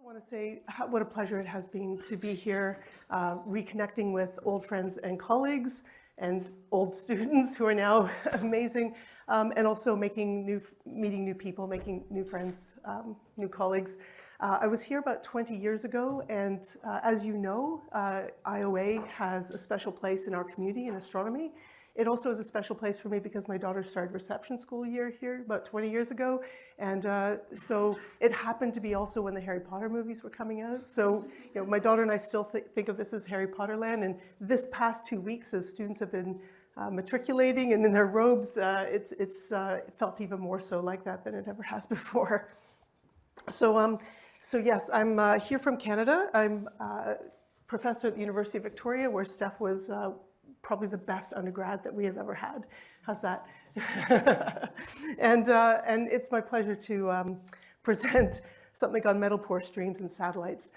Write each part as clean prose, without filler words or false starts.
want to say what a pleasure it has been to be here, reconnecting with old friends and colleagues and old students who are now amazing, and also meeting new people, making new friends, new colleagues. I was here about 20 years ago, and as you know, IoA has a special place in our community in astronomy. It also is a special place for me because my daughter started reception school year here about 20 years ago. And so it happened to be also when the Harry Potter movies were coming out. So my daughter and I still think of this as Harry Potter land. And this past 2 weeks, as students have been matriculating and in their robes, it's felt even more so like that than it ever has before. So yes, I'm here from Canada. I'm a professor at the University of Victoria, where Steph was probably the best undergrad that we have ever had. How's that? And it's my pleasure to present something on metal pore streams and satellites.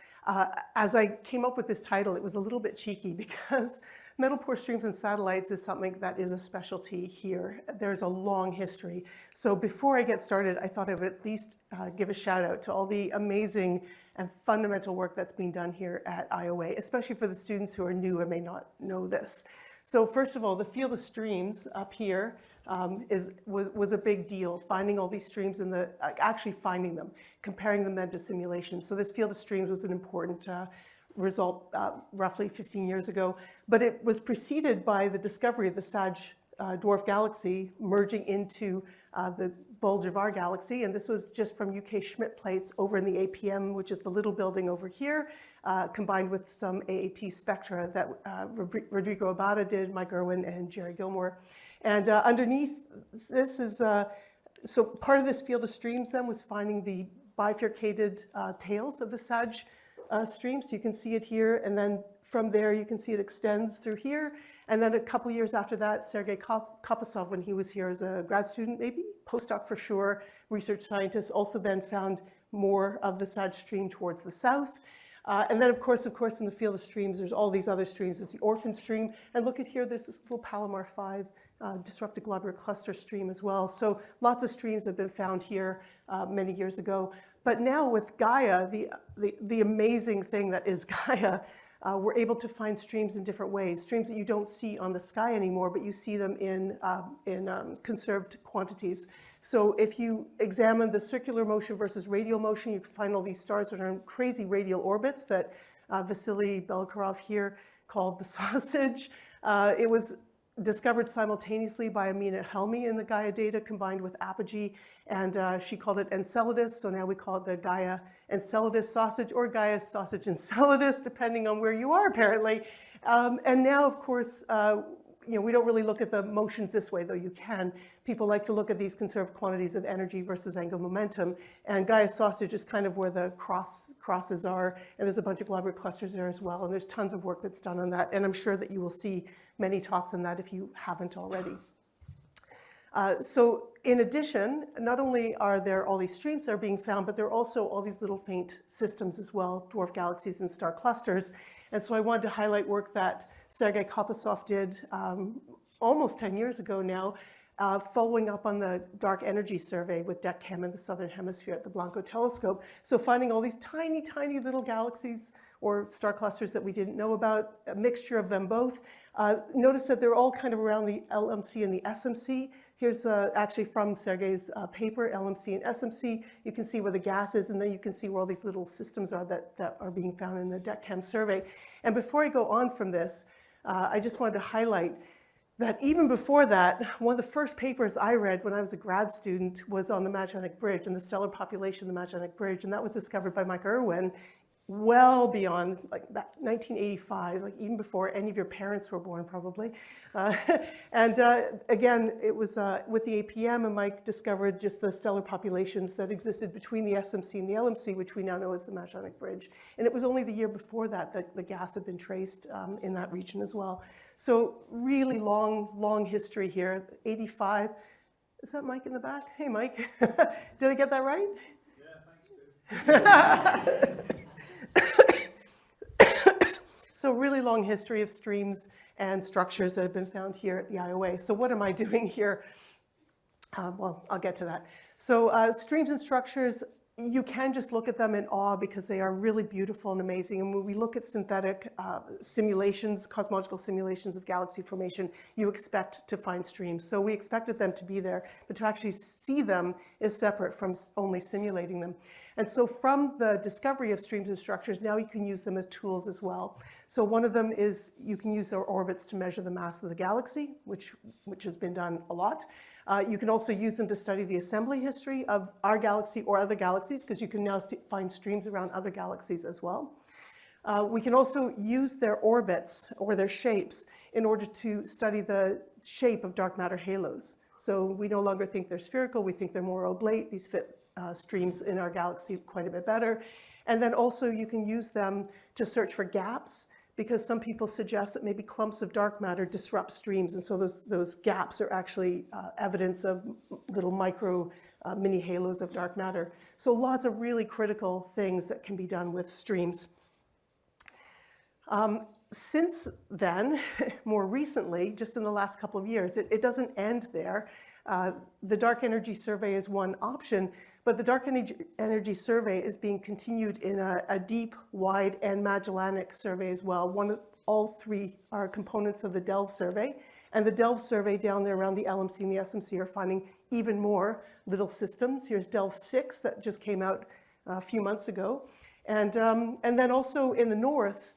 As I came up with this title, it was a little bit cheeky because metal pore streams and satellites is something that is a specialty here. There's a long history. So before I get started, I thought I would at least give a shout out to all the amazing and fundamental work that's being done here at IoA, especially for the students who are new and may not know this. So first of all, the field of streams up here was a big deal, finding all these streams and actually finding them, comparing them then to simulations. So this field of streams was an important result roughly 15 years ago, but it was preceded by the discovery of the Sag dwarf galaxy merging into the bulge of our galaxy, and this was just from UK Schmidt plates over in the APM, which is the little building over here, combined with some AAT spectra that Rodrigo Abada did, Mike Irwin, and Jerry Gilmore. And underneath this is, so part of this field of streams then was finding the bifurcated tails of the Sag stream. So you can see it here, and then from there you can see it extends through here. And then a couple years after that, Sergei Kopasov, when he was here as a grad student, maybe postdoc for sure, research scientist, also then found more of the Sag stream towards the south. And then of course, in the field of streams, there's all these other streams. There's the orphan stream, and look at here, there's this little Palomar 5 disrupted globular cluster stream as well. So lots of streams have been found here many years ago. But now with Gaia, the amazing thing that is Gaia, we're able to find streams in different ways, streams that you don't see on the sky anymore, but you see them in conserved quantities. So if you examine the circular motion versus radial motion, you can find all these stars that are in crazy radial orbits that Vasily Belokharov here called the sausage. It was discovered simultaneously by Amina Helmi in the Gaia data combined with apogee, and she called it Enceladus, so now we call it the Gaia Enceladus sausage or Gaia sausage Enceladus, depending on where you are apparently. And now, of course, we don't really look at the motions this way, though you can. People like to look at these conserved quantities of energy versus angular momentum, and Gaia sausage is kind of where the crosses are, and there's a bunch of globular clusters there as well, and there's tons of work that's done on that, and I'm sure that you will see many talks on that if you haven't already. So in addition, not only are there all these streams that are being found, but there are also all these little faint systems as well, dwarf galaxies and star clusters. And so I wanted to highlight work that Sergei Kopasov did almost 10 years ago now, following up on the dark energy survey with DECCHEM in the Southern Hemisphere at the Blanco telescope. So finding all these tiny, tiny little galaxies or star clusters that we didn't know about, a mixture of them both. Notice that they're all kind of around the LMC and the SMC. Here's actually from Sergei's paper, LMC and SMC. You can see where the gas is, and then you can see where all these little systems are that are being found in the DECCHEM survey. And before I go on from this, I just wanted to highlight that even before that, one of the first papers I read when I was a grad student was on the Magellanic Bridge and the stellar population of the Magellanic Bridge, and that was discovered by Mike Irwin well beyond like that 1985, like even before any of your parents were born probably. Again, it was with the APM, and Mike discovered just the stellar populations that existed between the SMC and the LMC, which we now know as the Magellanic Bridge. And it was only the year before that that the gas had been traced in that region as well. So really long history here, 85. Is that Mike in the back? Hey, Mike. Did I get that right? Yeah, thanks. So really long history of streams and structures that have been found here at the IoA. So what am I doing here? Well, I'll get to that. So streams and structures, you can just look at them in awe because they are really beautiful and amazing. And when we look at synthetic simulations, cosmological simulations of galaxy formation, you expect to find streams. So we expected them to be there, but to actually see them is separate from only simulating them. And so from the discovery of streams and structures, now you can use them as tools as well. So one of them is you can use their orbits to measure the mass of the galaxy, which has been done a lot. You can also use them to study the assembly history of our galaxy or other galaxies, because you can now find streams around other galaxies as well. We can also use their orbits or their shapes in order to study the shape of dark matter halos. So we no longer think they're spherical, we think they're more oblate. These fit streams in our galaxy quite a bit better. And then also you can use them to search for gaps, because some people suggest that maybe clumps of dark matter disrupt streams, and so those gaps are actually evidence of little micro mini halos of dark matter. So lots of really critical things that can be done with streams. Since then, more recently, just in the last couple of years, it doesn't end there. The Dark Energy Survey is one option, but the Dark Energy Survey is being continued in a deep, wide, and Magellanic survey as well. All three are components of the DELVE survey, and the DELVE survey down there around the LMC and the SMC are finding even more little systems. Here's DELVE 6 that just came out a few months ago. And then also in the north,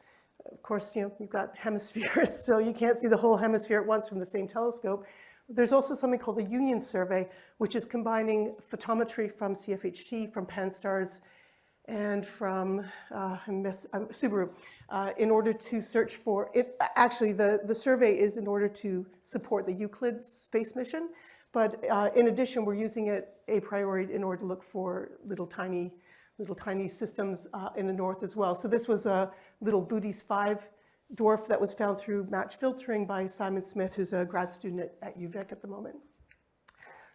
of course, you've got hemispheres, so you can't see the whole hemisphere at once from the same telescope. There's also something called the Union Survey, which is combining photometry from CFHT, from Pan-STARRS, and from Subaru, in order to search for it. Actually, the survey is in order to support the Euclid space mission, but in addition, we're using it a priori in order to look for little tiny systems in the north as well. So this was a little Bootes 5 dwarf that was found through match filtering by Simon Smith, who's a grad student at UVic at the moment.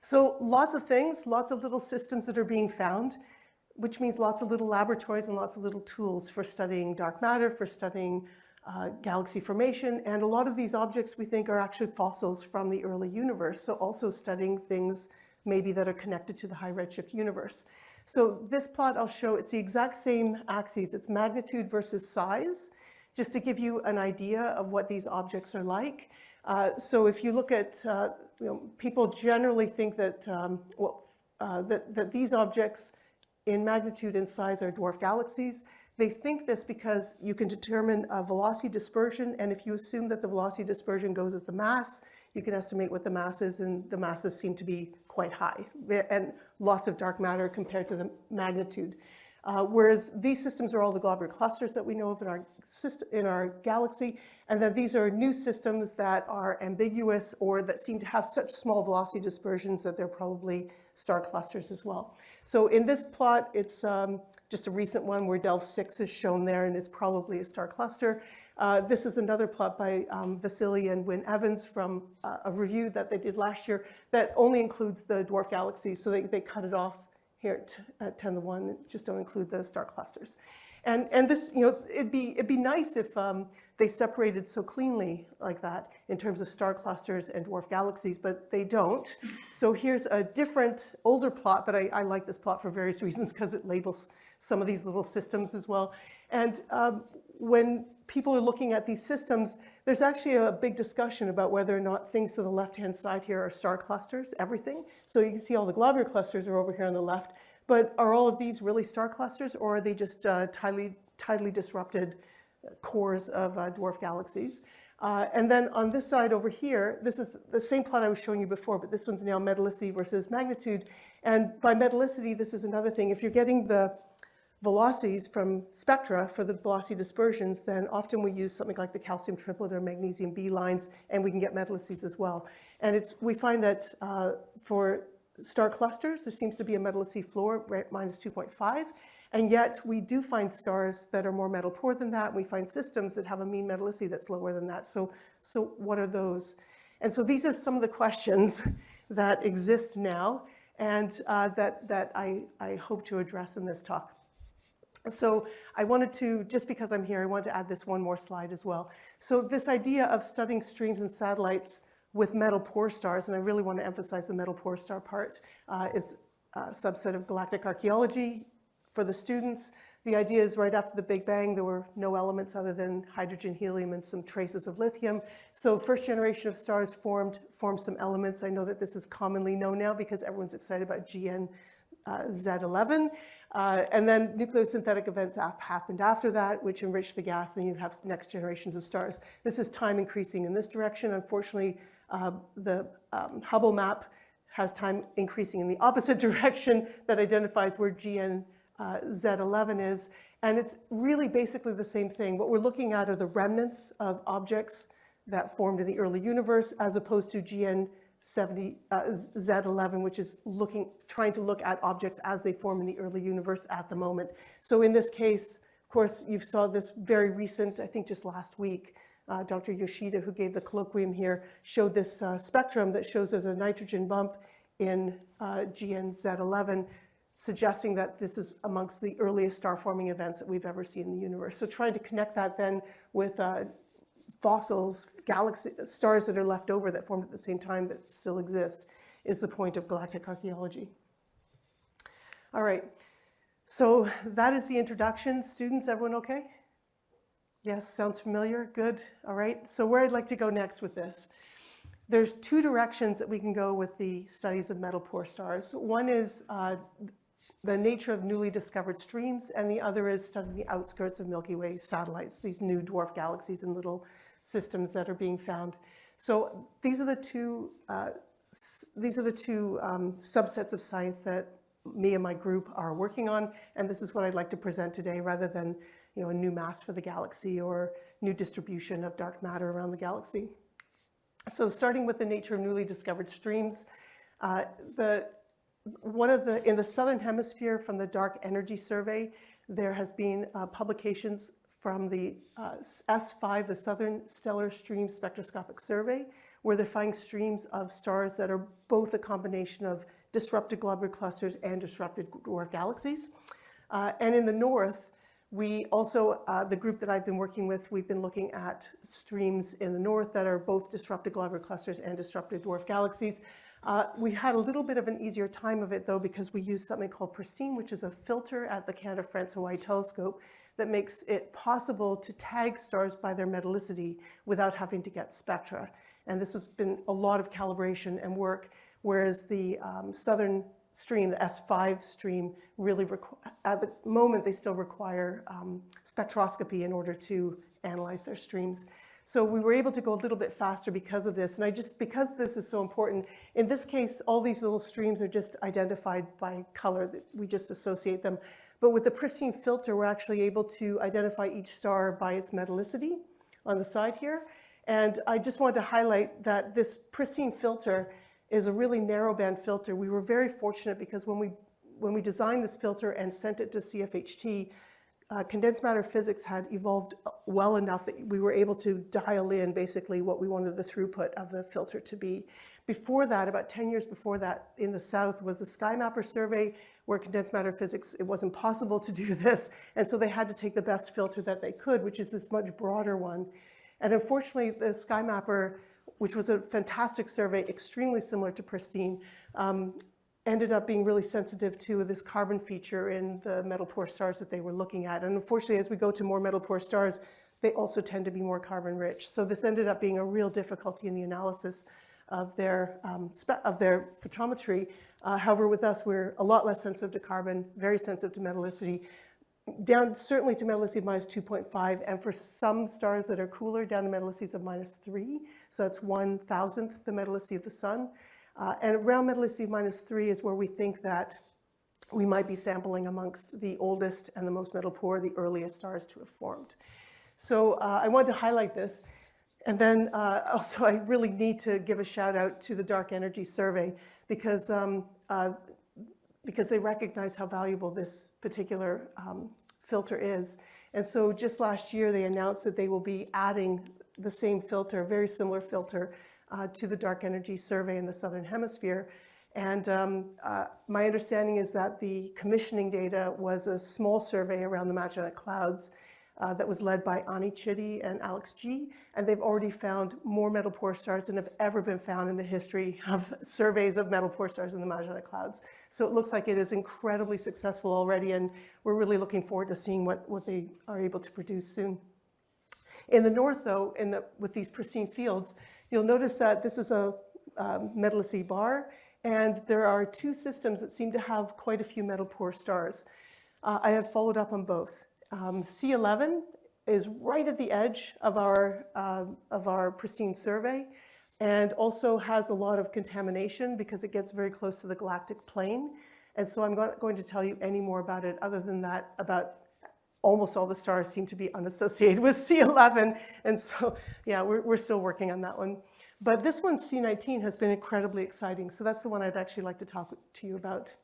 So lots of things, lots of little systems that are being found, which means lots of little laboratories and lots of little tools for studying dark matter, for studying galaxy formation. And a lot of these objects we think are actually fossils from the early universe. So also studying things maybe that are connected to the high redshift universe. So this plot I'll show, it's the exact same axes. It's magnitude versus size, just to give you an idea of what these objects are like. So if you look at, people generally think that, that these objects in magnitude and size are dwarf galaxies. They think this because you can determine a velocity dispersion, and if you assume that the velocity dispersion goes as the mass, you can estimate what the mass is, and the masses seem to be quite high, and lots of dark matter compared to the magnitude. Whereas these systems are all the globular clusters that we know of in our galaxy, and then these are new systems that are ambiguous or that seem to have such small velocity dispersions that they're probably star clusters as well. So in this plot, it's just a recent one where DELVE 6 is shown there and is probably a star cluster. This is another plot by Vasily and Wynne Evans from a review that they did last year that only includes the dwarf galaxies, so they cut it off here at 10 to 1, just don't include the star clusters. And this, it'd be nice if they separated so cleanly like that in terms of star clusters and dwarf galaxies, but they don't. So here's a different, older plot, but I like this plot for various reasons because it labels some of these little systems as well. And when people are looking at these systems, there's actually a big discussion about whether or not things to the left-hand side here are star clusters, everything. So you can see all the globular clusters are over here on the left, but are all of these really star clusters, or are they just tidally disrupted cores of dwarf galaxies? And then on this side over here, this is the same plot I was showing you before, but this one's now metallicity versus magnitude. And by metallicity, this is another thing. If you're getting the velocities from spectra for the velocity dispersions, then often we use something like the calcium triplet or magnesium B lines, and we can get metallicities as well. And we find that for star clusters, there seems to be a metallicity floor right at -2.5, and yet we do find stars that are more metal poor than that. We find systems that have a mean metallicity that's lower than that. So what are those? And so these are some of the questions that exist now, and that I hope to address in this talk. So I wanted to, just because I'm here, I wanted to add this one more slide as well. So this idea of studying streams and satellites with metal poor stars, and I really want to emphasize the metal poor star part, is a subset of galactic archaeology. for the students, the idea is right after the Big Bang, there were no elements other than hydrogen, helium, and some traces of lithium. So first generation of stars formed some elements. I know that this is commonly known now because everyone's excited about Z11. And then nucleosynthetic events happened after that, which enriched the gas, and you have next generations of stars. This is time increasing in this direction. Unfortunately, the Hubble map has time increasing in the opposite direction that identifies where Z11 is. And it's really basically the same thing. What we're looking at are the remnants of objects that formed in the early universe, as opposed to Z11, which is trying to look at objects as they form in the early universe at the moment. So in this case, of course, you saw this very recent, I think just last week, Dr. Yoshida, who gave the colloquium here, showed this spectrum that shows there's a nitrogen bump in Z11, suggesting that this is amongst the earliest star-forming events that we've ever seen in the universe. So trying to connect that then with fossils, stars that are left over that formed at the same time that still exist is the point of galactic archaeology. All right, so that is the introduction. Students, everyone okay? Yes, sounds familiar, good, all right. So where I'd like to go next with this, there's two directions that we can go with the studies of metal poor stars. One is the nature of newly discovered streams, and the other is studying the outskirts of Milky Way satellites, these new dwarf galaxies and little systems that are being found. So these are the two subsets of science that me and my group are working on, and this is what I'd like to present today, rather than a new mass for the galaxy or new distribution of dark matter around the galaxy. So starting with the nature of newly discovered streams, in the Southern Hemisphere from the Dark Energy Survey, there has been publications from the S5, the Southern Stellar Stream Spectroscopic Survey, where they're finding streams of stars that are both a combination of disrupted globular clusters and disrupted dwarf galaxies. And in the north, we also, the group that I've been working with, we've been looking at streams in the north that are both disrupted globular clusters and disrupted dwarf galaxies. We had a little bit of an easier time of it, though, because we used something called Pristine, which is a filter at the Canada France Hawaii telescope that makes it possible to tag stars by their metallicity without having to get spectra. And this has been a lot of calibration and work, whereas the southern stream, the S5 stream, really, at the moment, they still require spectroscopy in order to analyze their streams. So we were able to go a little bit faster because of this. And because this is so important, in this case, all these little streams are just identified by color, that we just associate them. But with the Pristine filter, we're actually able to identify each star by its metallicity on the side here. And I just wanted to highlight that this Pristine filter is a really narrow band filter. We were very fortunate because when we designed this filter and sent it to CFHT, condensed matter physics had evolved well enough that we were able to dial in basically what we wanted the throughput of the filter to be. Before that, about 10 years before that, in the south was the SkyMapper survey, where condensed matter physics, it wasn't possible to do this. And so they had to take the best filter that they could, which is this much broader one. And unfortunately, the SkyMapper, which was a fantastic survey, extremely similar to Pristine, ended up being really sensitive to this carbon feature in the metal poor stars that they were looking at. And unfortunately, as we go to more metal poor stars, they also tend to be more carbon rich. So this ended up being a real difficulty in the analysis of their photometry. However, with us, we're a lot less sensitive to carbon, very sensitive to metallicity, down certainly to metallicity of -2.5, and for some stars that are cooler, down to metallicities of -3. So that's 1,000th the metallicity of the sun. And around metallicity of -3 is where we think that we might be sampling amongst the oldest and the most metal poor, the earliest stars to have formed. So I wanted to highlight this. And then also I really need to give a shout out to the Dark Energy Survey because they recognize how valuable this particular filter is. And so just last year they announced that they will be adding the same filter, a very similar filter, to the Dark Energy Survey in the Southern Hemisphere. And my understanding is that the commissioning data was a small survey around the Magellanic Clouds. that was led by Ani Chitty and Alex G. And they've already found more metal poor stars than have ever been found in the history of surveys of metal poor stars in the Magellanic Clouds. So it looks like it is incredibly successful already, and we're really looking forward to seeing what they are able to produce soon. In the north, though, with these pristine fields, you'll notice that this is a metallicity bar, and there are two systems that seem to have quite a few metal poor stars. I have followed up on both. C11 is right at the edge of our pristine survey, and also has a lot of contamination because it gets very close to the galactic plane. And so I'm not going to tell you any more about it other than that about almost all the stars seem to be unassociated with C11. And so, yeah, we're still working on that one. But this one, C19, has been incredibly exciting. So that's the one I'd actually like to talk to you about.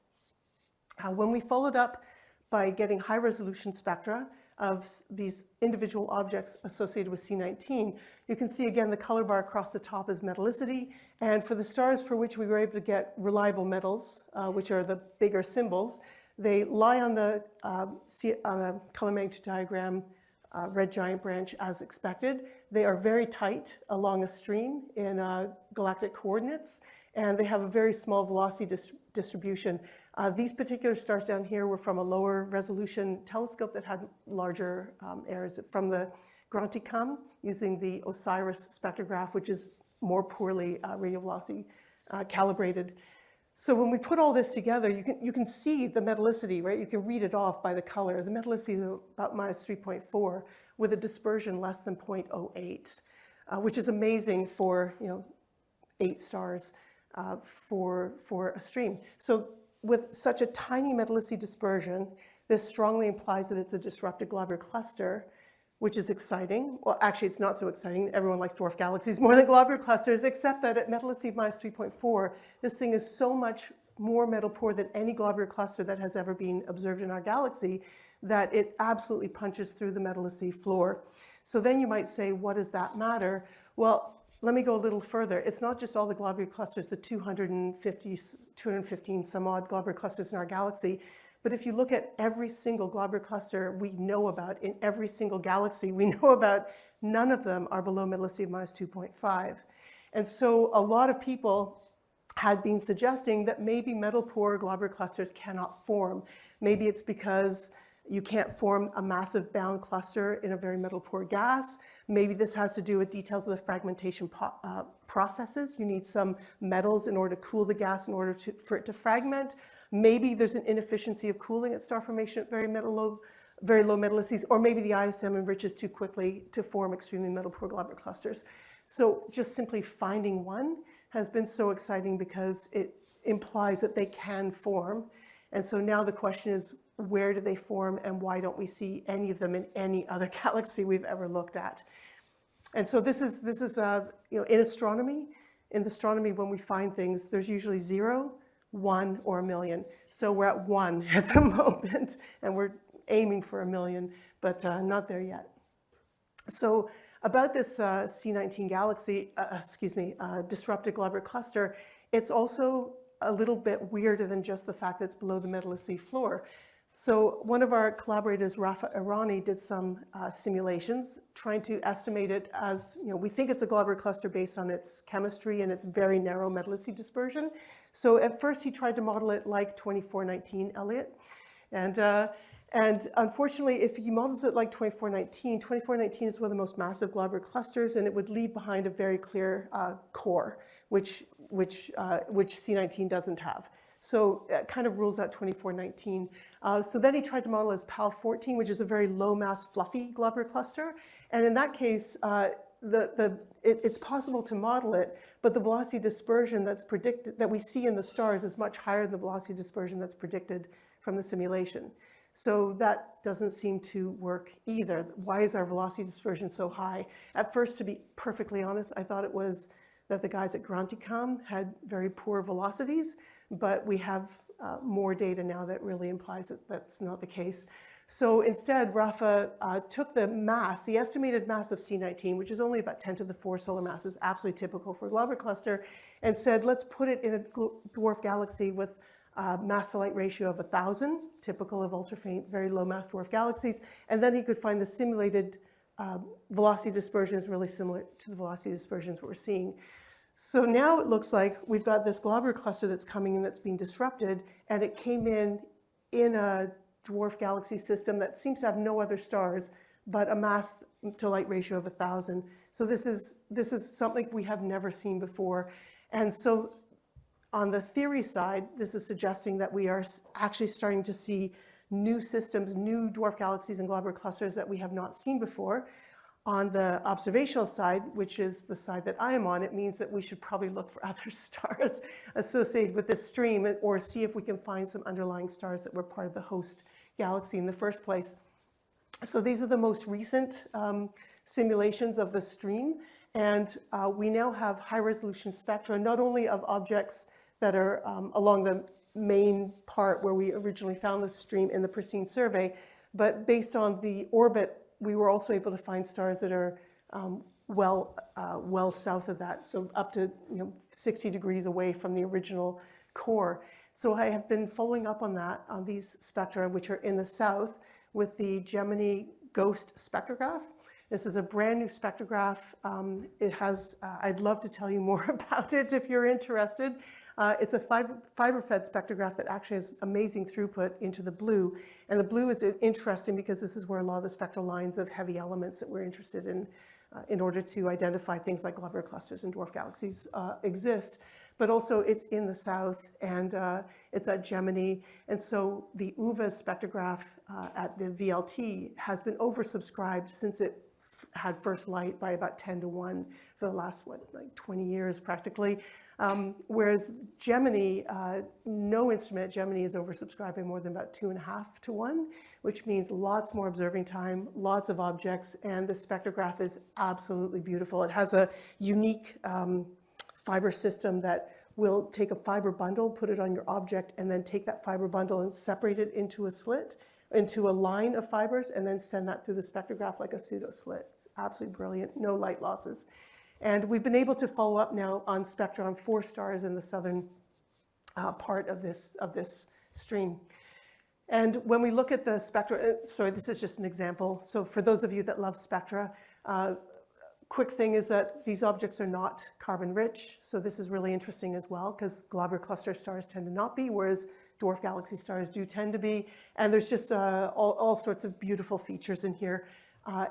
When we followed up by getting high resolution spectra of these individual objects associated with C19, you can see again the color bar across the top is metallicity. And for the stars for which we were able to get reliable metals, which are the bigger symbols, they lie on the color magnitude diagram red giant branch as expected. They are very tight along a stream in galactic coordinates, and they have a very small velocity distribution. These particular stars down here were from a lower resolution telescope that had larger errors from the Granticum using the OSIRIS spectrograph, which is more poorly radio velocity calibrated. So when we put all this together, you can see the metallicity, right? You can read it off by the color. The metallicity is about minus 3.4 with a dispersion less than 0.08, which is amazing for 8 stars for a stream. So with such a tiny metallicity dispersion, this strongly implies that it's a disrupted globular cluster, which is exciting. Well, actually, it's not so exciting. Everyone likes dwarf galaxies more than globular clusters, except that at metallicity of minus 3.4, this thing is so much more metal poor than any globular cluster that has ever been observed in our galaxy that it absolutely punches through the metallicity floor. So then you might say, what does that matter? Well, let me go a little further. It's not just all the globular clusters, the 215 some odd globular clusters in our galaxy, but if you look at every single globular cluster we know about in every single galaxy we know about, none of them are below metallicity of minus 2.5. And so a lot of people had been suggesting that maybe metal poor globular clusters cannot form. Maybe it's because you can't form a massive bound cluster in a very metal poor gas. Maybe this has to do with details of the fragmentation processes. You need some metals in order to cool the gas in order for it to fragment. Maybe there's an inefficiency of cooling at star formation at very low metallicities, or maybe the ISM enriches too quickly to form extremely metal poor globular clusters. So just simply finding one has been so exciting because it implies that they can form. And so now the question is, where do they form, and why don't we see any of them in any other galaxy we've ever looked at? And so this is in astronomy. In astronomy, when we find things, there's usually 0, 1, or 1 million. So we're at 1 at the moment, and we're aiming for 1 million, but not there yet. So about this C19 galaxy, disrupted globular cluster, it's also a little bit weirder than just the fact that it's below the metallicity floor. So one of our collaborators, Rafa Irani, did some simulations trying to estimate it as, we think it's a globular cluster based on its chemistry and its very narrow metallicity dispersion. So at first he tried to model it like 2419 Elliott. And unfortunately, if he models it like 2419 is one of the most massive globular clusters, and it would leave behind a very clear core, which C19 doesn't have. So it kind of rules out 2419. So then he tried to model as PAL14, which is a very low mass, fluffy globular cluster. And in that case, it's possible to model it, but the velocity dispersion that's predicted, that we see in the stars, is much higher than the velocity dispersion that's predicted from the simulation. So that doesn't seem to work either. Why is our velocity dispersion so high? At first, to be perfectly honest, I thought it was that the guys at Granticum had very poor velocities, but we have more data now that really implies that that's not the case. So instead, Rafa took the mass, the estimated mass of C19, which is only about 10 to the 4 solar masses, absolutely typical for a globular cluster, and said, let's put it in a dwarf galaxy with a mass to light ratio of 1,000. typical of ultrafaint, very low mass dwarf galaxies. And then he could find the simulated velocity dispersion is really similar to the velocity dispersions we're seeing. So now it looks like we've got this globular cluster that's coming in that's being disrupted, and it came in a dwarf galaxy system that seems to have no other stars, but a mass to light ratio of 1,000. So this is something we have never seen before. And so on the theory side, this is suggesting that we are actually starting to see new systems, new dwarf galaxies and globular clusters that we have not seen before. On the observational side, which is the side that I am on, it means that we should probably look for other stars associated with this stream, or see if we can find some underlying stars that were part of the host galaxy in the first place. So these are the most recent simulations of the stream, and we now have high-resolution spectra, not only of objects that are along the main part where we originally found the stream in the pristine survey, but based on the orbit, we were also able to find stars that are well south of that, so up to 60 degrees away from the original core. So I have been following up on that, on these spectra, which are in the south, with the Gemini GHOST spectrograph. This is a brand new spectrograph. It has, I'd love to tell you more about it if you're interested. It's a fiber-fed spectrograph that actually has amazing throughput into the blue. And the blue is interesting because this is where a lot of the spectral lines of heavy elements that we're interested in order to identify things like globular clusters and dwarf galaxies exist. But also it's in the south, and it's at Gemini. And so the UVA spectrograph at the VLT has been oversubscribed since it had first light by about 10 to 1 for the last, like 20 years practically. Whereas Gemini, no instrument at Gemini is oversubscribed by more than about 2.5 to 1, which means lots more observing time, lots of objects, and the spectrograph is absolutely beautiful. It has a unique fiber system that will take a fiber bundle, put it on your object, and then take that fiber bundle and separate it into a slit, into a line of fibers, and then send that through the spectrograph like a pseudo slit. It's absolutely brilliant, no light losses. And we've been able to follow up now on spectra on 4 stars in the southern part of this stream. And when we look at the spectra, sorry, this is just an example. So for those of you that love spectra, quick thing is that these objects are not carbon rich. So this is really interesting as well, because globular cluster stars tend to not be, whereas dwarf galaxy stars do tend to be. And there's just all sorts of beautiful features in here.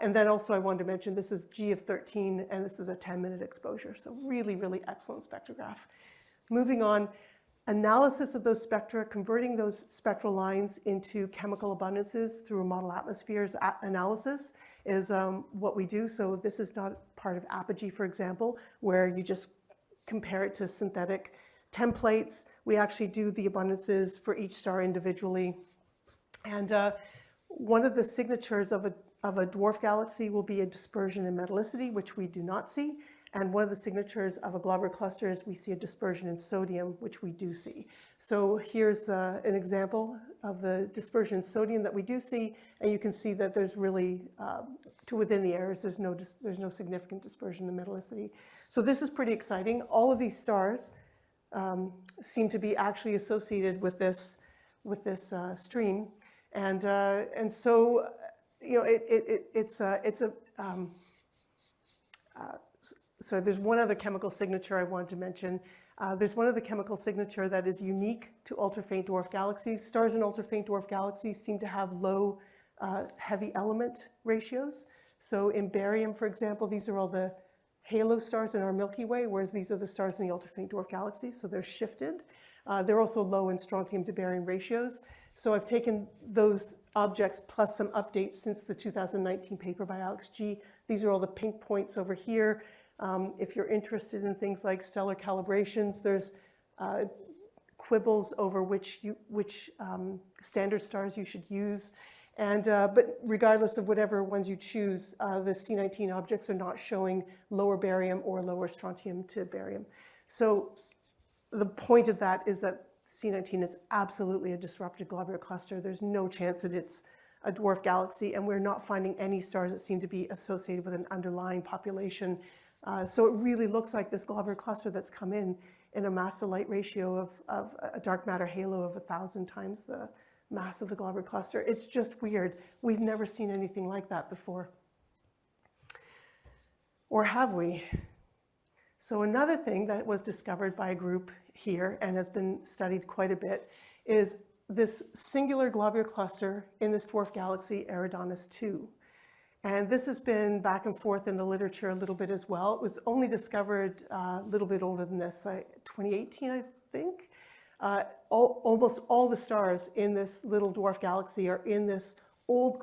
And then also I wanted to mention this is G of 13, and this is a 10-minute exposure. So really, really excellent spectrograph. Moving on, analysis of those spectra, converting those spectral lines into chemical abundances through a model atmospheres analysis is what we do. So this is not part of Apogee, for example, where you just compare it to synthetic templates. We actually do the abundances for each star individually. And one of the signatures of a dwarf galaxy will be a dispersion in metallicity, which we do not see. And one of the signatures of a globular cluster is we see a dispersion in sodium, which we do see. So here's an example of the dispersion in sodium that we do see, and you can see that there's really, to within the errors, there's no significant dispersion in metallicity. So this is pretty exciting. All of these stars seem to be actually associated with this stream, and so so there's one other chemical signature I wanted to mention. There's one other chemical signature that is unique to ultra-faint dwarf galaxies. Stars in ultra-faint dwarf galaxies seem to have low heavy element ratios. So in barium, for example, these are all the halo stars in our Milky Way, whereas these are the stars in the ultra-faint dwarf galaxies, so they're shifted. They're also low in strontium to barium ratios. So I've taken those objects plus some updates since the 2019 paper by Alex G. These are all the pink points over here. If you're interested in things like stellar calibrations, there's quibbles over which standard stars you should use. And, but regardless of whatever ones you choose, the C19 objects are not showing lower barium or lower strontium to barium. So the point of that is that C19 is absolutely a disrupted globular cluster. There's no chance that it's a dwarf galaxy, and we're not finding any stars that seem to be associated with an underlying population. So it really looks like this globular cluster that's come in a mass to light ratio of a dark matter halo of 1,000 times the mass of the globular cluster. It's just weird. We've never seen anything like that before. Or have we? So another thing that was discovered by a group here and has been studied quite a bit is this singular globular cluster in this dwarf galaxy, Eridanus II. And this has been back and forth in the literature a little bit as well. It was only discovered a little bit older than this, 2018, I think. Almost all the stars in this little dwarf galaxy are in this old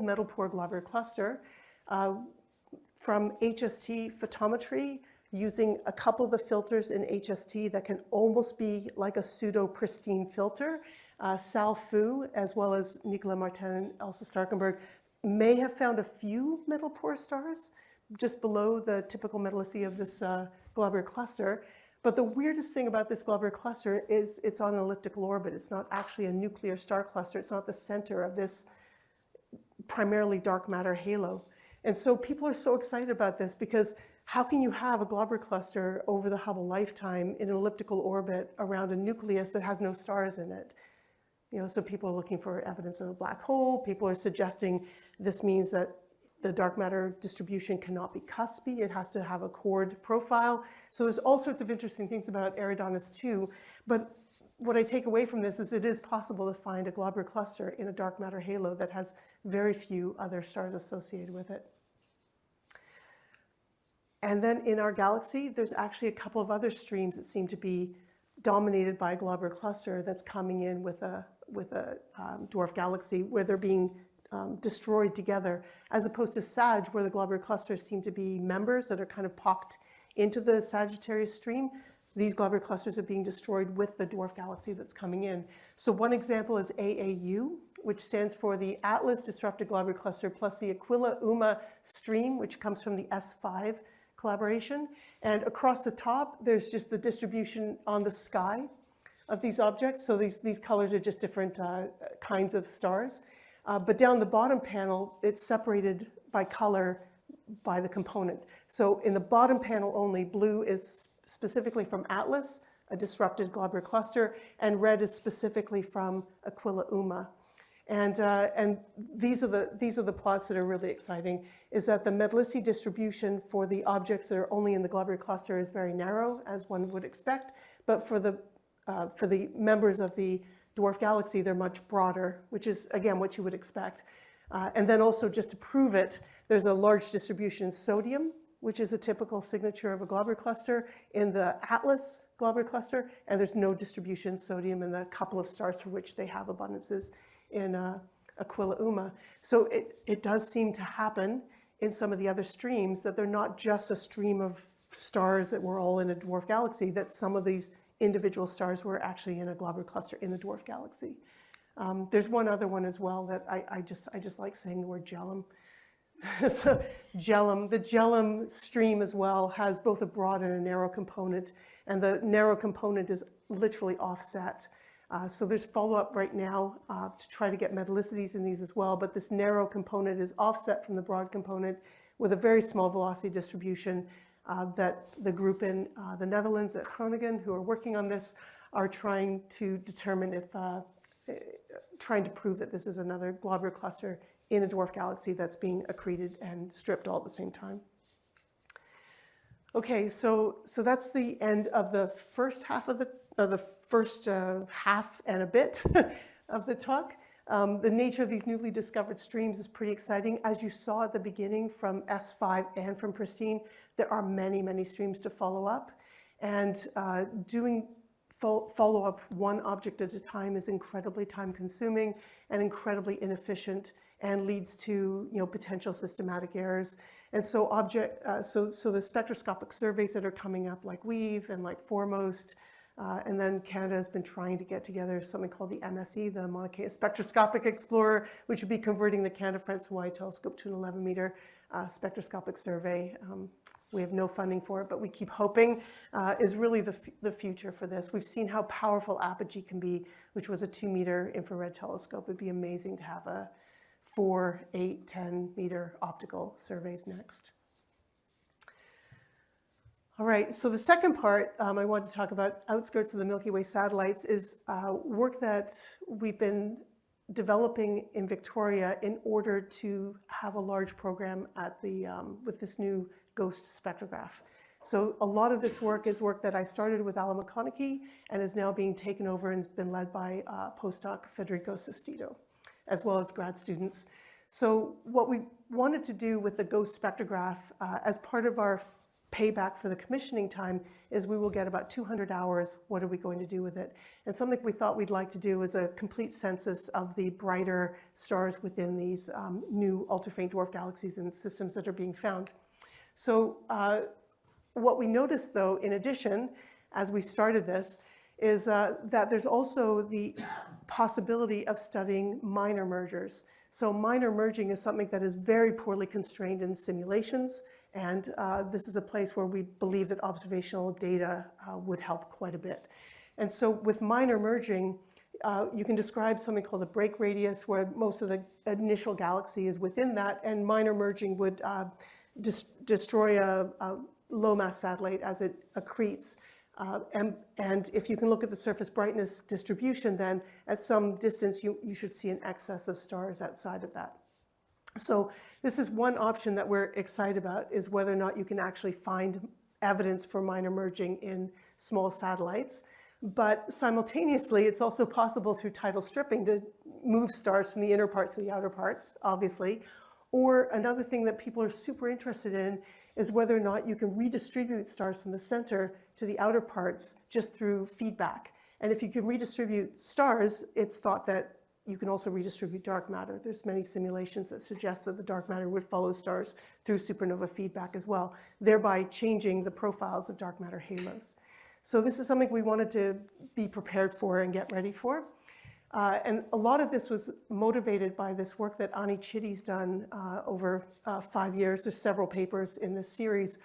metal poor globular cluster from HST photometry, using a couple of the filters in HST that can almost be like a pseudo-pristine filter. Sal Fu, as well as Nicolas Martin and Elsa Starkenberg, may have found a few metal poor stars just below the typical metallicity of this globular cluster. But the weirdest thing about this globular cluster is it's on an elliptical orbit. It's not actually a nuclear star cluster. It's not the center of this primarily dark matter halo. And so people are so excited about this because how can you have a globular cluster over the Hubble lifetime in an elliptical orbit around a nucleus that has no stars in it? You know, so people are looking for evidence of a black hole. People are suggesting this means that the dark matter distribution cannot be cuspy. It has to have a chord profile. So there's all sorts of interesting things about Eridanus II. But what I take away from this is it is possible to find a globular cluster in a dark matter halo that has very few other stars associated with it. And then in our galaxy, there's actually a couple of other streams that seem to be dominated by a globular cluster that's coming in with a dwarf galaxy where they're being destroyed together, as opposed to Sag, where the globular clusters seem to be members that are kind of pocked into the Sagittarius stream. These globular clusters are being destroyed with the dwarf galaxy that's coming in. So one example is AAU, which stands for the Atlas Disrupted Globular Cluster plus the Aquila Uma stream, which comes from the S5 collaboration. And across the top, there's just the distribution on the sky of these objects. So these colors are just different kinds of stars. But down the bottom panel, it's separated by color by the component. So in the bottom panel only, blue is specifically from Atlas, a disrupted globular cluster, and red is specifically from Aquila Uma. And these are the plots that are really exciting, is that the metallicity distribution for the objects that are only in the globular cluster is very narrow, as one would expect, but for the members of the dwarf galaxy, they're much broader, which is, again, what you would expect. And then also, just to prove it, there's a large distribution in sodium, which is a typical signature of a globular cluster in the Atlas globular cluster, and there's no distribution in sodium in the couple of stars for which they have abundances in Aquila Uma. So it does seem to happen in some of the other streams that they're not just a stream of stars that were all in a dwarf galaxy, that some of these individual stars were actually in a globular cluster in the dwarf galaxy. There's one other one as well that I just like saying the word Jellum. So Jellum, the Jellum stream as well has both a broad and a narrow component, and the narrow component is literally offset. So there's follow-up right now to try to get metallicities in these as well, but this narrow component is offset from the broad component with a very small velocity distribution that the group in the Netherlands at Groningen who are working on this are trying to determine if, trying to prove that this is another globular cluster in a dwarf galaxy that's being accreted and stripped all at the same time. Okay, so that's the end of the first half of the first half and a bit of the talk. The nature of these newly discovered streams is pretty exciting. As you saw at the beginning from S5 and from Pristine, there are many, many streams to follow up. And doing follow up one object at a time is incredibly time consuming and incredibly inefficient and leads to potential systematic errors. And so so the spectroscopic surveys that are coming up like WEAVE and like Foremost, and then Canada has been trying to get together something called the MSE, the Mauna Kea Spectroscopic Explorer, which would be converting the Canada-France-Hawaii telescope to an 11-meter spectroscopic survey. We have no funding for it, but we keep hoping is really the future for this. We've seen how powerful Apogee can be, which was a 2-meter infrared telescope. It'd be amazing to have a 4, 8, 10-meter optical surveys next. All right, so the second part I want to talk about, outskirts of the Milky Way satellites, is work that we've been developing in Victoria in order to have a large program at the, with this new GHOST spectrograph. So a lot of this work is work that I started with Alan McConaughey and is now being taken over and been led by postdoc Federico Sestito, as well as grad students. So what we wanted to do with the GHOST spectrograph as part of our payback for the commissioning time is we will get about 200 hours. What are we going to do with it? And something we thought we'd like to do is a complete census of the brighter stars within these new ultra-faint dwarf galaxies and systems that are being found. So what we noticed, though, in addition, as we started this, is that there's also the possibility of studying minor mergers. So minor merging is something that is very poorly constrained in simulations, and this is a place where we believe that observational data would help quite a bit. And so with minor merging, you can describe something called a break radius, where most of the initial galaxy is within that, and minor merging would destroy a low mass satellite as it accretes. And if you can look at the surface brightness distribution, then at some distance you should see an excess of stars outside of that. So this is one option that we're excited about, is whether or not you can actually find evidence for minor merging in small satellites. But simultaneously, it's also possible through tidal stripping to move stars from the inner parts to the outer parts, obviously. Or another thing that people are super interested in is whether or not you can redistribute stars from the center to the outer parts just through feedback. And if you can redistribute stars, it's thought that you can also redistribute dark matter. There's many simulations that suggest that the dark matter would follow stars through supernova feedback as well, thereby changing the profiles of dark matter halos. So this is something we wanted to be prepared for and get ready for. And a lot of this was motivated by this work that Ani Chitty's done over 5 years. There's several papers in this series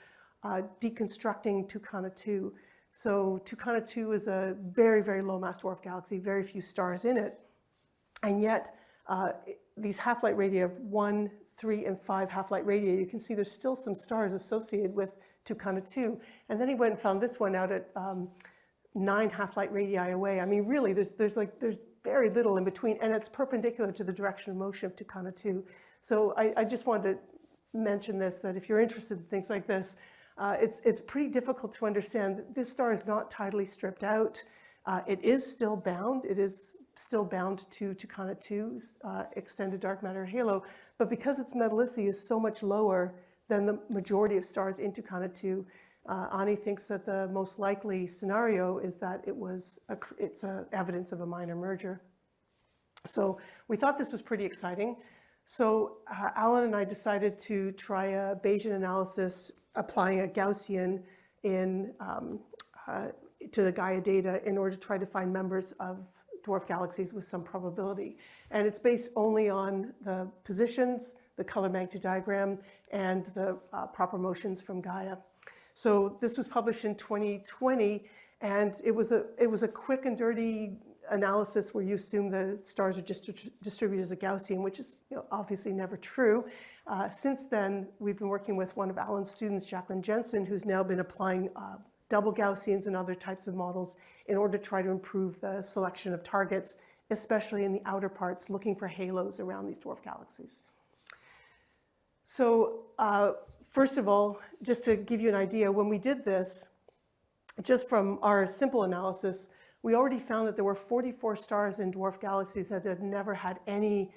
deconstructing Tucana 2. So Tucana 2 is a very, very low mass dwarf galaxy, very few stars in it. And yet, these half-light radii of 1, 3, and 5 half-light radii, you can see there's still some stars associated with Tucana 2. And then he went and found this one out at 9 half-light radii away. I mean, really, there's very little in between, and it's perpendicular to the direction of motion of Tucana 2. So I just wanted to mention this, that if you're interested in things like this, it's pretty difficult to understand. This star is not tidally stripped out. It is still bound. It is still bound to Tucana 2's extended dark matter halo, but because its metallicity is so much lower than the majority of stars in Tucana 2, Ani thinks that the most likely scenario is that it's evidence of a minor merger. So we thought this was pretty exciting. So Alan and I decided to try a Bayesian analysis applying a Gaussian to the Gaia data in order to try to find members of dwarf galaxies with some probability. And it's based only on the positions, the color magnitude diagram, and the proper motions from Gaia. So this was published in 2020, and it was a quick and dirty analysis where you assume the stars are distributed as a Gaussian, which is obviously never true. Since then, we've been working with one of Alan's students, Jacqueline Jensen, who's now been applying double Gaussians and other types of models in order to try to improve the selection of targets, especially in the outer parts, looking for halos around these dwarf galaxies. So first of all, just to give you an idea, when we did this, just from our simple analysis, we already found that there were 44 stars in dwarf galaxies that had never had any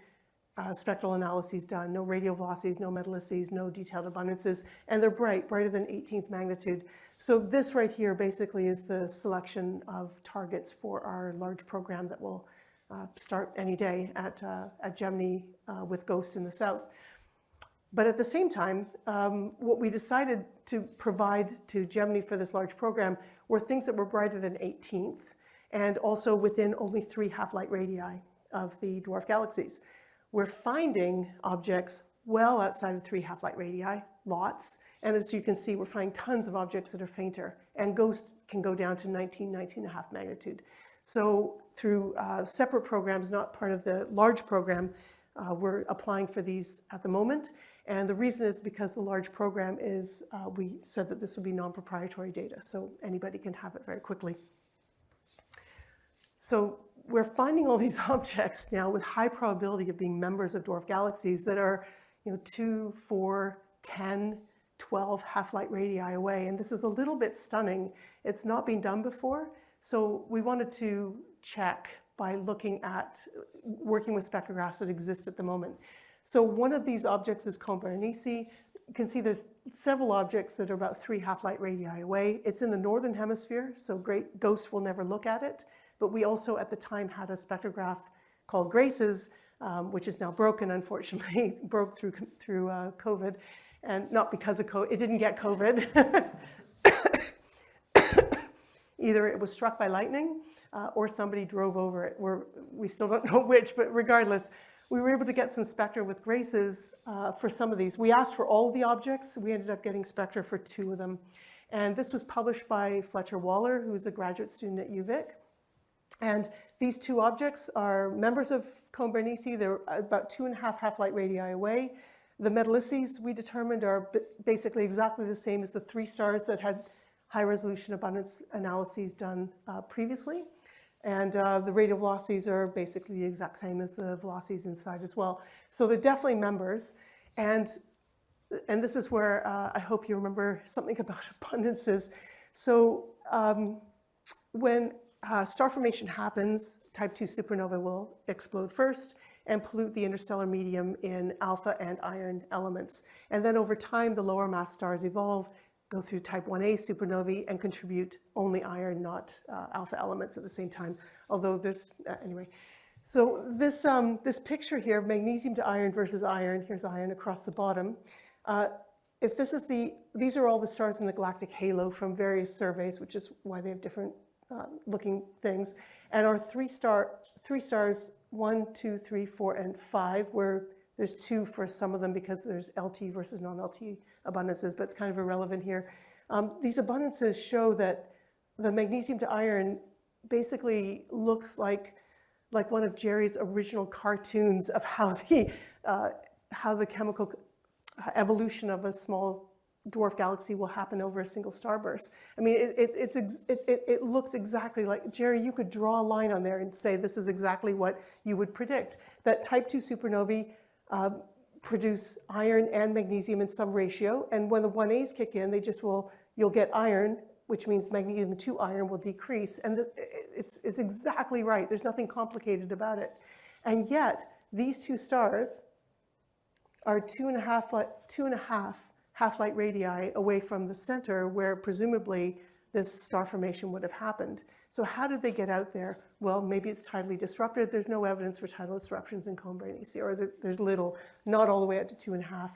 spectral analyses done, no radial velocities, no metallicities, no detailed abundances, and they're brighter than 18th magnitude. So this right here basically is the selection of targets for our large program that will start any day at Gemini with GHOST in the south. But at the same time, what we decided to provide to Gemini for this large program were things that were brighter than 18th, and also within only 3 half-light radii of the dwarf galaxies. We're finding objects well outside of 3 half-light radii, lots, and as you can see, we're finding tons of objects that are fainter, and GHOST can go down to 19.5 magnitude. So through separate programs, not part of the large program, we're applying for these at the moment. And the reason is because the large program is, we said that this would be non-proprietary data, so anybody can have it very quickly. So we're finding all these objects now with high probability of being members of dwarf galaxies that are 2, 4, 10, 12 half-light radii away. And this is a little bit stunning. It's not been done before. So we wanted to check by looking at working with spectrographs that exist at the moment. So one of these objects is Cone Berenice. You can see there's several objects that are about 3 half-light radii away. It's in the northern hemisphere, so great ghosts will never look at it. But we also at the time had a spectrograph called Grace's, which is now broken, unfortunately, broke through COVID, and not because of COVID, it didn't get COVID. Either it was struck by lightning or somebody drove over it. We still don't know which, but regardless, we were able to get some spectra with Grace's for some of these. We asked for all of the objects. We ended up getting spectra for 2 of them. And this was published by Fletcher Waller, who is a graduate student at UVic. And these 2 objects are members of Cone Berenice. They're about 2.5 half-light radii away. The metallices we determined are basically exactly the same as the 3 stars that had high-resolution abundance analyses done previously. And the radial velocities are basically the exact same as the velocities inside as well. So they're definitely members. And this is where I hope you remember something about abundances. So when star formation happens, type 2 supernova will explode first and pollute the interstellar medium in alpha and iron elements. And then over time, the lower mass stars evolve, go through type 1a supernovae and contribute only iron, not alpha elements at the same time. Although there's, anyway. So this, this picture here, magnesium to iron versus iron, here's iron across the bottom. If this is these are all the stars in the galactic halo from various surveys, which is why they have different looking things. And our 3 stars, 1, 2, 3, 4, and 5, where there's 2 for some of them because there's LT versus non-LT abundances, but it's kind of irrelevant here. These abundances show that the magnesium to iron basically looks like one of Jerry's original cartoons of how the chemical evolution of a small dwarf galaxy will happen over a single starburst. I mean, it looks exactly like, Jerry, you could draw a line on there and say this is exactly what you would predict. That type 2 supernovae produce iron and magnesium in some ratio, and when the 1As kick in, you'll get iron, which means magnesium to iron will decrease, and it's exactly right. There's nothing complicated about it. And yet, these 2 stars are 2.5 half-light radii away from the center where presumably this star formation would have happened. So how did they get out there? Well, maybe it's tidally disrupted. There's no evidence for tidal disruptions in Cone Berenice, or there's little, not all the way up to 2.5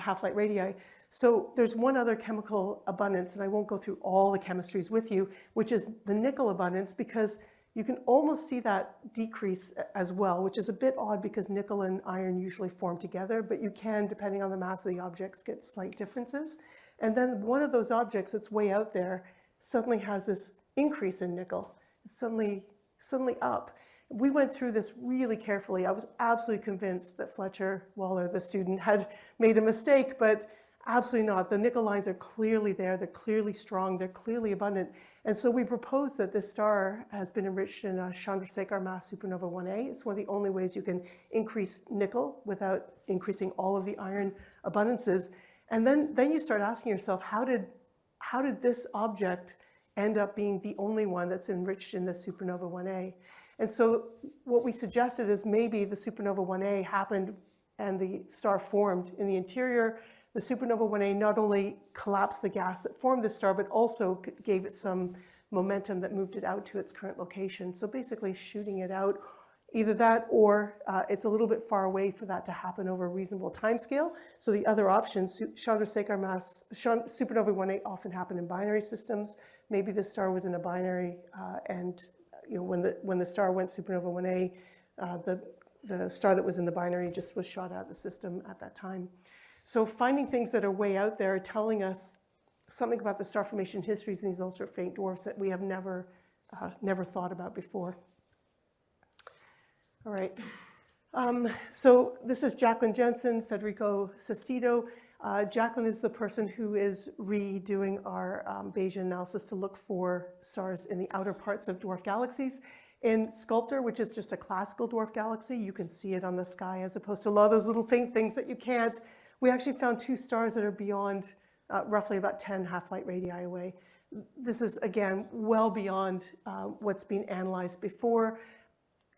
half-light radii. So there's one other chemical abundance, and I won't go through all the chemistries with you, which is the nickel abundance, because you can almost see that decrease as well, which is a bit odd because nickel and iron usually form together, but you can, depending on the mass of the objects, get slight differences. And then one of those objects that's way out there suddenly has this increase in nickel. It's suddenly up. We went through this really carefully. I was absolutely convinced that Fletcher Waller, the student, had made a mistake, but absolutely not. The nickel lines are clearly there. They're clearly strong. They're clearly abundant. And so we proposed that this star has been enriched in a Chandrasekhar mass supernova 1A. It's one of the only ways you can increase nickel without increasing all of the iron abundances. And then you start asking yourself, how did this object end up being the only one that's enriched in this supernova 1A? And so what we suggested is maybe the supernova 1A happened and the star formed in the interior. The supernova 1A not only collapsed the gas that formed the star, but also gave it some momentum that moved it out to its current location. So basically shooting it out, either that or it's a little bit far away for that to happen over a reasonable timescale. So the other options, Chandrasekhar mass, supernova 1A often happen in binary systems. Maybe the star was in a binary and when the star went supernova 1A, the star that was in the binary just was shot out of the system at that time. So finding things that are way out there, telling us something about the star formation histories in these ultra faint dwarfs that we have never thought about before. All right. So this is Jacqueline Jensen, Federico Sestito. Jacqueline is the person who is redoing our Bayesian analysis to look for stars in the outer parts of dwarf galaxies. In Sculptor, which is just a classical dwarf galaxy, you can see it on the sky as opposed to a lot of those little faint things that you can't. We actually found 2 stars that are beyond roughly about 10 half-light radii away. This is, again, well beyond what's been analyzed before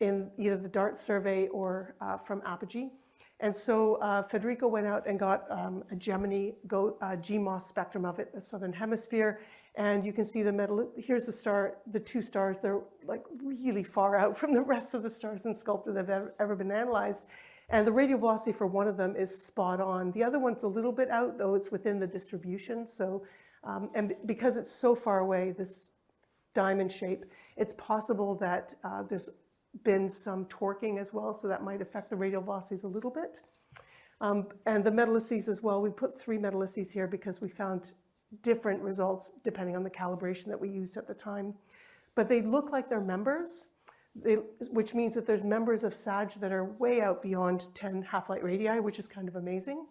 in either the DART survey or from Apogee. And so Federico went out and got a Gemini GMOS spectrum of it, the southern hemisphere. And you can see the metal, here's the star, the 2 stars, they're like really far out from the rest of the stars in Sculptor that have ever been analyzed. And the radial velocity for one of them is spot on. The other one's a little bit out, though it's within the distribution. So, and because it's so far away, this diamond shape, it's possible that there's been some torquing as well, so that might affect the radial velocities a little bit. And the metallices as well, we put 3 metallices here because we found different results depending on the calibration that we used at the time. But they look like they're members, which means that there's members of SAG that are way out beyond 10 half-light radii, which is kind of amazing.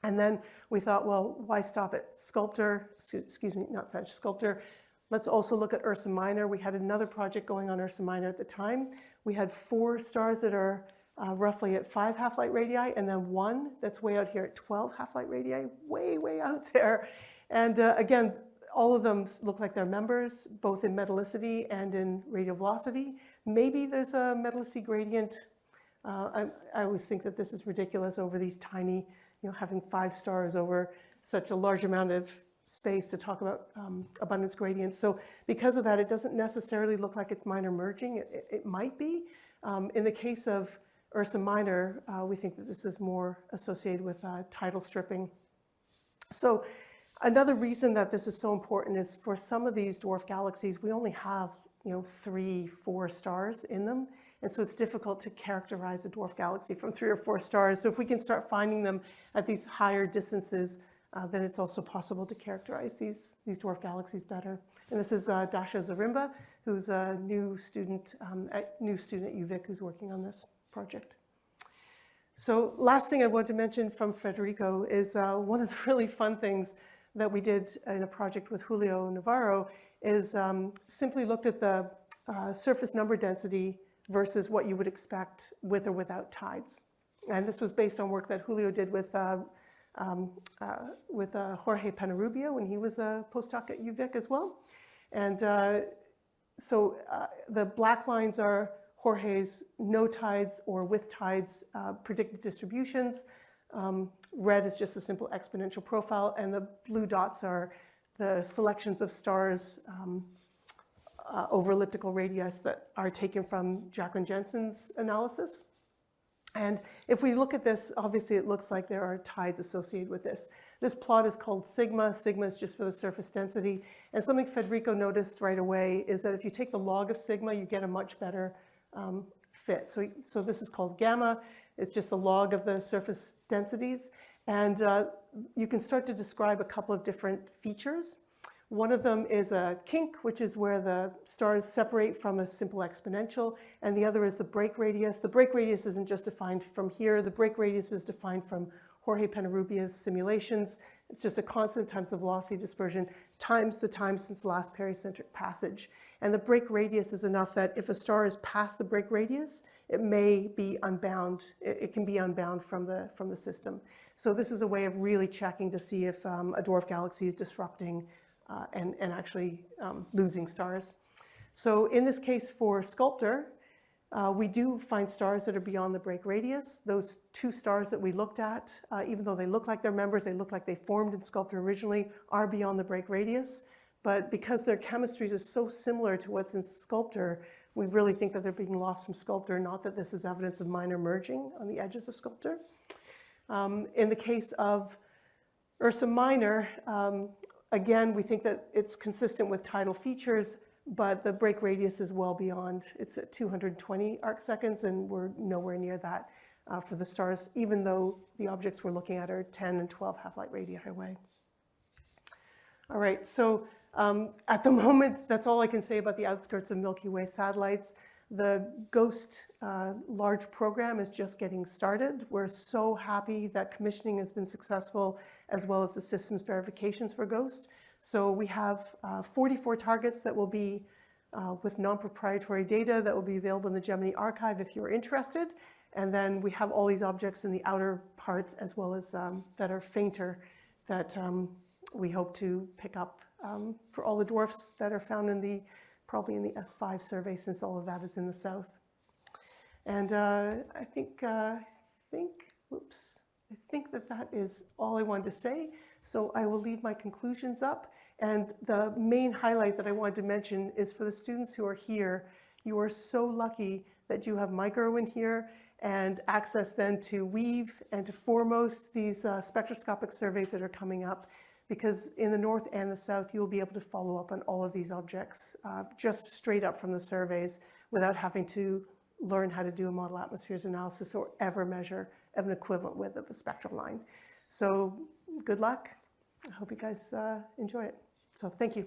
And then we thought, well, why stop at Sculptor, excuse me, not SAG, Sculptor. Let's also look at Ursa Minor. We had another project going on Ursa Minor at the time. We had 4 stars that are roughly at 5 half-light radii, and then 1 that's way out here at 12 half-light radii, way, way out there. And again, all of them look like they're members, both in metallicity and in radial velocity. Maybe there's a metallicity gradient. I always think that this is ridiculous over these tiny, having 5 stars over such a large amount of space to talk about abundance gradients. So because of that, it doesn't necessarily look like it's minor merging. It might be. In the case of Ursa Minor, we think that this is more associated with tidal stripping. So another reason that this is so important is for some of these dwarf galaxies, we only have 3, 4 stars in them. And so it's difficult to characterize a dwarf galaxy from 3 or 4 stars. So if we can start finding them at these higher distances, then it's also possible to characterize these dwarf galaxies better. And this is Dasha Zarimba, who's a new student at UVic who's working on this project. So last thing I want to mention from Federico is one of the really fun things that we did in a project with Julio Navarro is simply looked at the surface number density versus what you would expect with or without tides. And this was based on work that Julio did with Jorge Penarrubia when he was a postdoc at UVic as well. And so the black lines are Jorge's no tides or with tides predicted distributions. Red is just a simple exponential profile, and the blue dots are the selections of stars over elliptical radius that are taken from Jacqueline Jensen's analysis. And if we look at this, obviously it looks like there are tides associated with this. This plot is called sigma. Sigma is just for the surface density. And something Federico noticed right away is that if you take the log of sigma, you get a much better fit. So this is called gamma. It's just the log of the surface densities. And you can start to describe a couple of different features. One of them is a kink, which is where the stars separate from a simple exponential, and the other is the break radius. The break radius isn't just defined from here. The break radius is defined from Jorge Penarrubia's simulations. It's just a constant times the velocity dispersion times the time since the last pericentric passage. And the break radius is enough that if a star is past the break radius, it may be unbound. It can be unbound from the system. So this is a way of really checking to see if a dwarf galaxy is disrupting and actually losing stars. So in this case for Sculptor, we do find stars that are beyond the break radius. Those 2 stars that we looked at, even though they look like they're members, they look like they formed in Sculptor originally, are beyond the break radius. But because their chemistries is so similar to what's in Sculptor, we really think that they're being lost from Sculptor, not that this is evidence of minor merging on the edges of Sculptor. In the case of Ursa Minor, again, we think that it's consistent with tidal features, but the break radius is well beyond. It's at 220 arc seconds, and we're nowhere near that for the stars, even though the objects we're looking at are 10 and 12 half-light radii away. All right, so at the moment, that's all I can say about the outskirts of Milky Way satellites. The GHOST large program is just getting started. We're so happy that commissioning has been successful, as well as the systems verifications for GHOST. So we have 44 targets that will be with non-proprietary data that will be available in the Gemini archive if you're interested. And then we have all these objects in the outer parts, as well as that are fainter, that we hope to pick up for all the dwarfs that are found in the, probably in the S5 survey, since all of that is in the south. And I think that is all I wanted to say. So I will leave my conclusions up. And the main highlight that I wanted to mention is for the students who are here, you are so lucky that you have micro in here and access then to Weave and to Foremost, these spectroscopic surveys that are coming up, because in the north and the south, you'll be able to follow up on all of these objects just straight up from the surveys without having to learn how to do a model atmospheres analysis or ever measure of an equivalent width of a spectral line. So good luck. I hope you guys enjoy it. So thank you.